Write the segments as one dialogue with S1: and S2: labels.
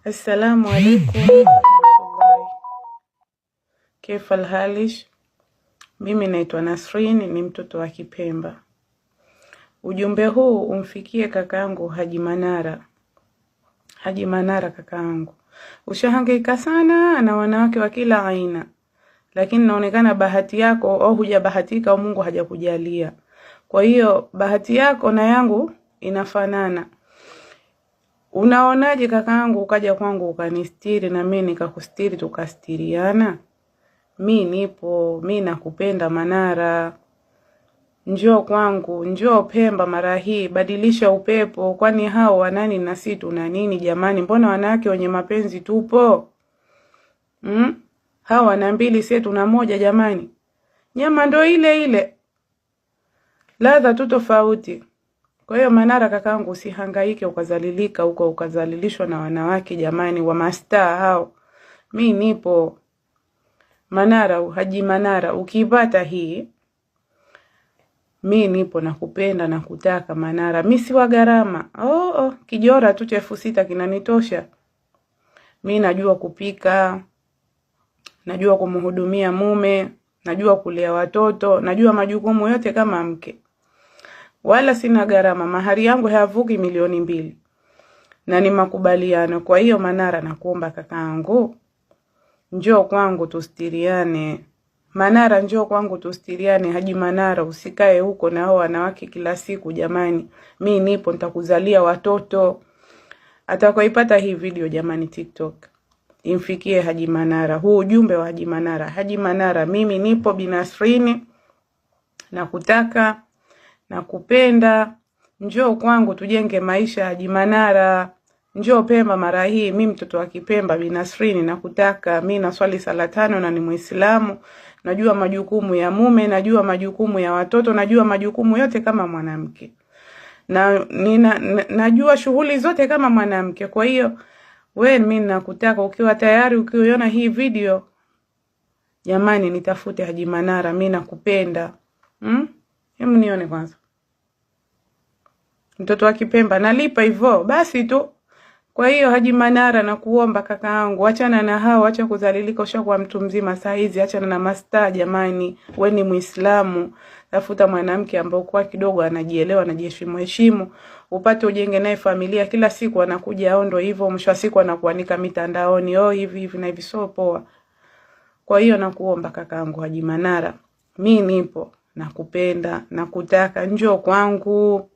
S1: Assalamu alaikum warahmatullahi. Kaifa alhalish? Mimi naitwa Nasrin, ni mtoto wa Kipemba. Ujumbe huu umfikie kakaangu Haji Manara. Haji Manara kakaangu, ushahangaika sana na wanawake wa kila aina, lakini naonekana bahati yako au hujabahatika au Mungu hajakujalia. Kwa hiyo bahati yako na yangu inafanana. Unaonaje kakaangu ukaja kwangu ukanistiri na mimi nikakustiri, tukastiriana? Mimi nipo, mimi nakupenda Manara. Njoo kwangu, njoo Pemba mara hii, badilisha upepo. Kwani hao wanani na sisi tuna nini jamani? Mbona wanawake wenye mapenzi tupo? Hao wana mbili, sisi tuna moja jamani. Nyama ndo ile ile, ladha tu tofauti. Kwa hiyo Manara kakaangu, usihangaike ukazalilika huko, ukazalilishwa na wanawake jamani, wa mastaa hao. Mimi nipo Manara, Haji Manara, ukipata hii mimi nipo, nakupenda na kutaka Manara. Mimi si wa gharama. Kijora tu cha 6,000 kinanitosha. Mimi najua kupika, najua kumhudumia mume, najua kulea watoto, najua majukumu yote kama mke. Wala sina gharama, mahari yangu hayavuki 2,000,000. Na ni makubaliano. Kwa hiyo Manara, nakuomba kakaangu, njoo kwangu tustiriane. Manara, njoo kwangu tustiriane. Haji Manara, usikae huko na hao wanawake kila siku jamani. Mimi nipo, nitakuzalia watoto. Atakayoipata hii video jamani TikTok, imfikie Haji Manara. Huu ujumbe wa Haji Manara. Haji Manara, mimi nipo Binasrini, nakutaka, nakupenda. Njoo kwangu tujenge maisha Haji Manara. Njoo Pemba mara hii, mimi mtoto wa Kipemba Binasrini, nakutaka. Mimi naswali sala 5 na ni Muislamu. Najua majukumu ya mume, najua majukumu ya watoto, najua majukumu yote kama mwanamke. Na najua shughuli zote kama mwanamke. Kwa hiyo mimi nakutaka, ukiwa tayari, ukiona hii video jamani, nitafute Haji Manara, mimi nakupenda. Hebu nione kwanza. Mtoto wa Kipemba, nalipa hivyo basi tu. Kwa hiyo Haji Manara, nakuomba kakaangu, achana na hao, acha kuzalilika, ushakuwa mtu mzima saa hizi, achana na mastaa jamani. Wewe ni Muislamu, tafuta mwanamke ambaye kwa kidogo anajielewa, anajiheshimu, upate ujenge naye familia. Kila siku anakuja aondo hivyo, mwisho wa siku anakuanika mitandaoni, hivi na hivi, sio poa. Kwa hiyo nakuomba kakaangu Haji Manara, mimi nipo, nakupenda, nakutaka. Njoo kwangu.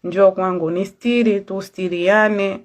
S1: Njoo kwangu nistiri, tustiriane.